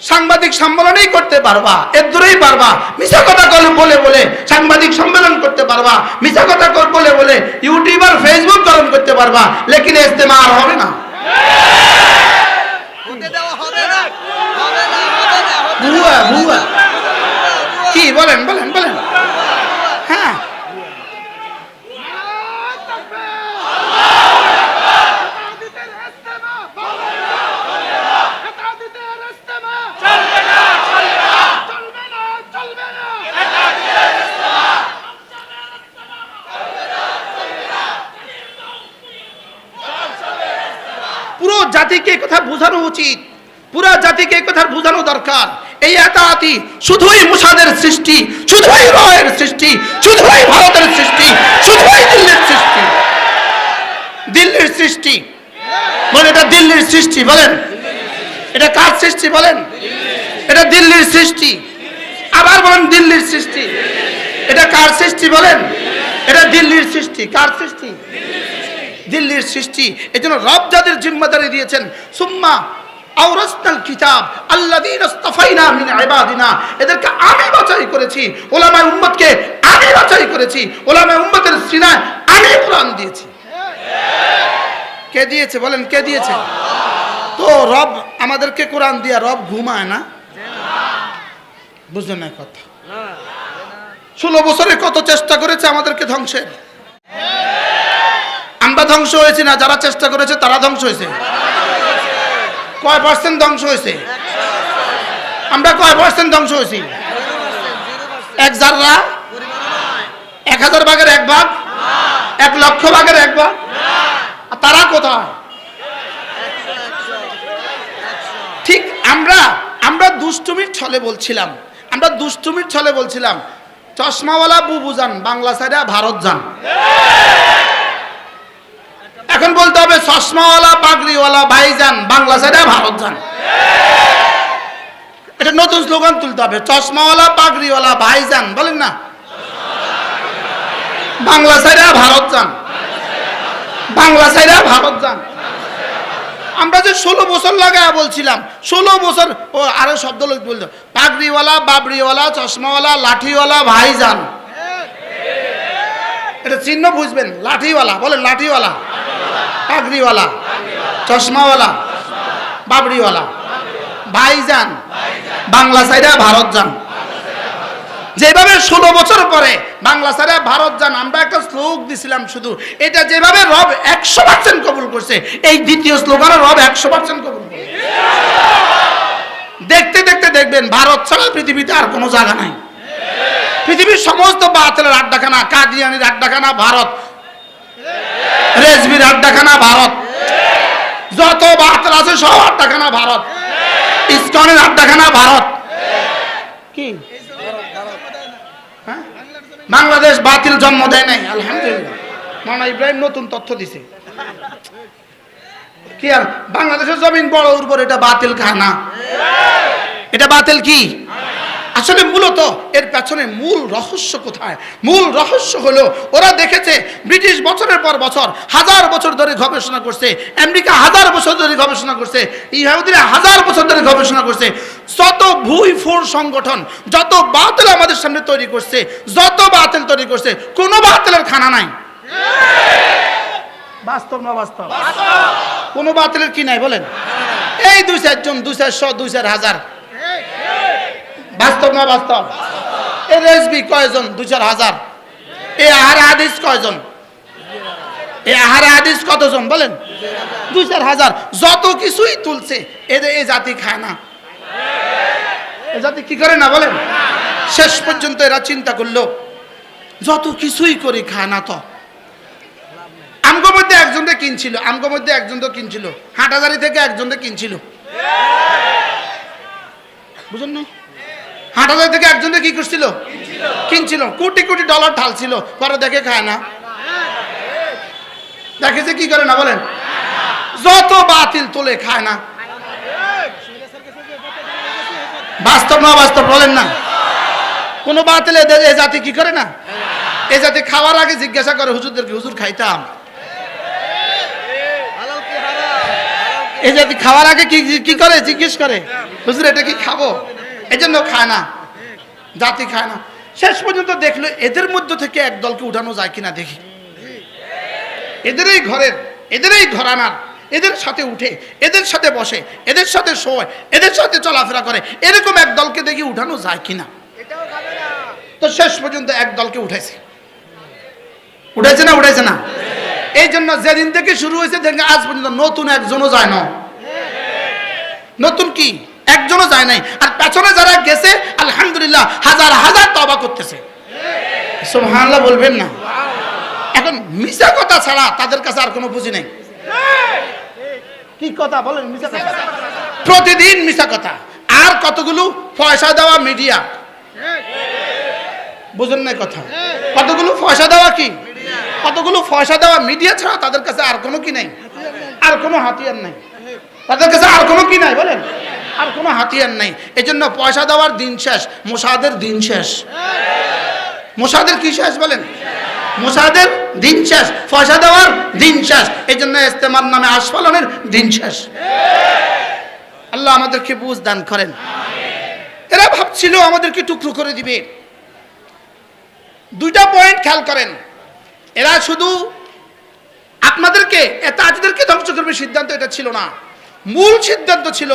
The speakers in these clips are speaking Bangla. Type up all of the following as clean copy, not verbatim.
সাংবাদিক সম্মেলনই করতে পারবা, এর দূরেই পারবা। মিছা কথা বলে বলে সাংবাদিক সম্মেলন করতে পারবা, মিছা কথা বলে বলে ইউটিউব আর ফেসবুক গরম করতে পারবা, লেকিন ইজতেমা আর হবে না। ভুয়া ভুয়া কি বলেন বলেন বলেন। হ্যাঁ, পুরো জাতিকে কথা বোঝানো উচিত, পুরো জাতিকে কথা বোঝানো দরকার। এই এতাতি শুধুই মুসাদের সৃষ্টি, শুধুই রয়ের সৃষ্টি, শুধুই ভারতের সৃষ্টি, শুধুই দিল্লির সৃষ্টি। দিল্লির সৃষ্টি বলেন, এটা দিল্লির সৃষ্টি বলেন। এটা কার সৃষ্টি বলেন? এটা দিল্লির সৃষ্টি। আবার বলেন দিল্লির সৃষ্টি। এটা কার সৃষ্টি বলেন? এটা দিল্লির সৃষ্টি। কার সৃষ্টি? দিল্লির সৃষ্টি। এজন্য রব যাদের জিম্মাদারি দিয়েছেন, সুম্মা আওরাসনাল কিতাব আল্লাযীনা ইসতাফাইনা মিন ইবাদিনা, এদেরকে আমি বাছাই করেছি, উলামায়ে উম্মতকে আমি বাছাই করেছি, উলামায়ে উম্মতের সিনায় আমি কোরআন দিয়েছি। কে দিয়েছে বলেন? কে দিয়েছে? তো রব আমাদেরকে কোরআন দিয়া রব ঘুমায় না? বুঝলেন না কথা? 16 বছরে কত চেষ্টা করেছে আমাদেরকে ধ্বংসের। আমরা ধ্বংস হয়েছি না, যারা চেষ্টা করেছে তারা ধ্বংস হয়েছে। কয় পার্সেন্ট ধ্বংস হয়েছে? আমরা কয় পার্সেন্ট ধ্বংস হয়েছি? 1 জাররা, 1000 ভাগের 1 ভাগ, 1 লক্ষ ভাগের 1 ভাগ। তারা কোথায়? ঠিক আমরা দুষ্টুমির ছলে বলছিলাম, আমরা দুষ্টুমির ছলে বলছিলাম চশমাওয়ালা বুবু যান বাংলা সাইডে ভারত যান। এখন বলতে হবে চশমাওয়ালা পাগড়িওয়ালা ভাইজান বাংলা সাইডে ভারত যান। এটা নতুন স্লোগান তুলতে হবে, চশমাওয়ালা পাগড়িওয়ালা ভাইজান বলেন না, বাংলা সাইডে ভারত যান, বাংলা সাইডে ভারত যান। আমরা যে 16 বছর লাগায় বলছিলাম, 16 বছর ও আরো শব্দ লোক বলতো, পাগড়িওয়ালা বাবড়িওয়ালা চশমাওয়ালা লাঠিওয়ালা ভাইজান। এটা চিহ্ন বুঝবেন, লাঠিওয়ালা বলেন, লাঠিওয়ালা, পাগড়িওয়ালা, চশমাওয়ালা, বাবড়িওয়ালা, ভাইজান, বাংলা সাইডে ভারত যান। যেভাবে 16 বছর পরে বাংলা সাইডে ভারত যান আমরা একটা শ্লোক দিছিলাম, শুধু এটা যেভাবে রব 100% কবুল করছে, এই দ্বিতীয় স্লোগানও রব 100% কবুল করছে। দেখতে দেখতে দেখবেন ভারত ছাড়া পৃথিবীতে আর কোনো জায়গা নাই। পৃথিবীর সমস্ত বাতিলের আড্ডাখানা, কাদিয়ানির আড্ডাখানা ভারত, রেজবির আড্ডাখানা ভারত, যত বাতিল আছে সব আড্ডাখানা ভারত, ইসকনের আড্ডাখানা ভারত। কি বাংলাদেশ বাতিল জন্ম দেয় নাই? আলহামদুলিল্লাহ, মাওলানা ইব্রাহিম নতুন তথ্য দিছে। কি আর বাংলাদেশের জমিন বড় উর্বর, এটা বাতিল খায় না। এটা বাতিল কি? আসলে মূলত এর পেছনে মূল রহস্য কোথায়? মূল রহস্য হলো ওরা দেখেছে ব্রিটিশ বছরের পর বছর 1000 বছর ধরে গবেষণা করছে, আমেরিকা 1000 বছর ধরে গবেষণা করছে, ইহুদিরা 1000 বছর ধরে গবেষণা করছে। যত ভুইফোর সংগঠন যত বাতিল আমাদের সামনে তৈরি করছে, যত বাতিল তৈরি করছে, কোনো বাতিলের খানা নাই। বাস্তব না বাস্তব? কোনো বাতিলের কি নাই বলেন? এই 2-4 জন, 2-400, 2-4 হাজার। বাস্তব না বাস্তব? এ রেজবি কয়জন? 2-4 হাজার। এ আহারে হাদিস কয়জন? এ আহারে হাদিস কতজন বলেন? 2-4 হাজার। যত কিছুই তুলছে এদের এ জাতি খায় না। এ জাতি কি করে না বলেন? শেষ পর্যন্ত এরা চিন্তা করলো যত কিছুই করি খায় না। তো আমগো মধ্যে একজনকে কিনছিল, আমগো মধ্যে একজন তো কিনছিল, হাটাজারি থেকে একজনকে কিনছিল, বুঝুন না? হাটাজারি থেকে একজনকে কি করছিল? কিনছিল, কোটি কোটি ডলার ঢালছিল, পরে দেখে খায় না। দেখেছে কি করে না বলেন? যত বাতিল তোলে খায় না। বাস্তব না বাস্তব বলেন না? কোন বাতিল এ জাতি কি করে না? এ জাতি খাওয়ার আগে জিজ্ঞাসা করে হুজুরদেরকে, হুজুর খাইতাম? এই জাতি খাওয়ার আগে কি কি করে জিজ্ঞেস করে, হুজুর এটা কি খাবো, এই জন্য খায় না, জাতি খায় না। শেষ পর্যন্ত দেখলো এদের মধ্য থেকে এক দলকে উঠানো যায় কিনা দেখি, এদেরই ঘরের, এদেরই ঘরানার, এদের সাথে উঠে, এদের সাথে বসে, এদের সাথে শোয়, এদের সাথে চলাফেরা করে, এরকম এক দলকে দেখি উঠানো যায় কিনা। তো শেষ পর্যন্ত এক দলকে উঠেছে, উঠেছে না, উঠেছে না। এই জন্য যেদিন থেকে শুরু হয়েছে দেখে আজ পর্যন্ত নতুন একজনও যায় না, নতুন কি একজনও যায় নাই। আর পেছনে যারা গেছে আলহামদুলিল্লাহ হাজার হাজার তওবা করতেছে, সুবহানাল্লাহ বলবেন না। এখন মিছা কথা ছাড়া তাদের কাছে আর কোনো পুঁজি নেই। কি কথা বলেন, মিছা কথা, প্রতিদিন মিছা কথা। আর কতগুলো পয়সা দেওয়া মিডিয়া, বুঝেন না কথা, কতগুলো পয়সা দেওয়া কি, কতগুলো পয়সা দেওয়া মিডিয়া ছাড়া তাদের কাছে আর কোনো কি নাই, আর কোনো হাতিয়ার নাই, তাদের কাছে আর কোনো কি নাই বলেন, আর কোনো হাতিয়ার নাই। এই জন্য পয়সা দেওয়ার দিন শেষ, মোসাদের দিন শেষ। মোসাদের কি শেষ বলেন, মোসাদের দিন শেষ, পয়সা দেওয়ার দিন শেষ। এই জন্য ইস্তেমার নামে আস্ফালনের দিন শেষ। আল্লাহ আমাদেরকে বুঝ দান করেন। এরা ভাবছিল আমাদেরকে টুকরো করে দিবে। দুইটা পয়েন্ট খেয়াল করেন, এরা শুধু আপনাদেরকে এতাজদেরকে ধ্বংস করবে সিদ্ধান্ত এটা ছিল না। মূল সিদ্ধান্ত ছিল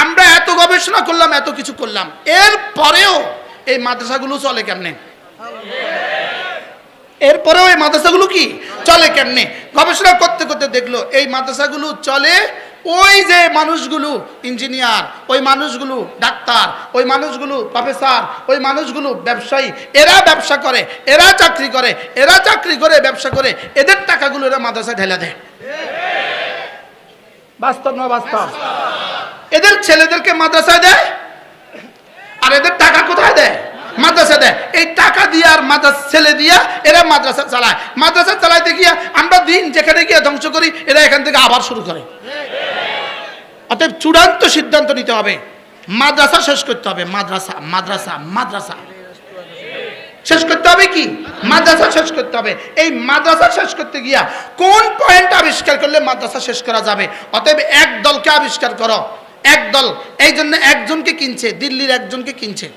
আমরা এত গবেষণা করলাম, এত কিছু করলাম, এর পরেও এই মাদ্রাসাগুলো চলে কেমনে, এরপরেও এই মাদ্রাসাগুলো কি চলে কেমনে। গবেষণা করতে করতে দেখলো এই মাদ্রাসাগুলো চলে ওই যে মানুষগুলো ইঞ্জিনিয়ার, ওই মানুষগুলো ডাক্তার, ওই মানুষগুলো প্রফেসর, ওই মানুষগুলো ব্যবসায়ী, এরা ব্যবসা করে, এরা চাকরি করে, এরা চাকরি করে ব্যবসা করে, এদের টাকাগুলো এরা মাদ্রাসায় ঢেলা দেয়। বাস্তব না বাস্তব? এদের ছেলেদেরকে মাদ্রাসায় দেয়, আর এদের টাকা কোথায় দেয়, মাদ্রাসা দেয়। এই টাকা দিয়ে আর মাদ্রাসা ছেলে দিয়া এরা মাদ্রাসা চালায়। মাদ্রাসা চালাইতে গিয়া আমরা দিন যেখানে গিয়ে ধ্বংস করি, এরা এখান থেকে আবার শুরু করে। অতএব চূড়ান্ত সিদ্ধান্ত নিতে হবে, মাদ্রাসা শেষ করতে হবে। মাদ্রাসা মাদ্রাসা মাদ্রাসা শেষ করতে হবে, কি মাদ্রাসা শেষ করতে হবে। এই মাদ্রাসা শেষ করতে গিয়া কোন পয়েন্ট আবিষ্কার করলে মাদ্রাসা শেষ করা যাবে। অতএব এক দলকে আবিষ্কার করো, এক দল। এই জন্য একজনকে কিনছে, দিল্লির একজনকে কিনছে।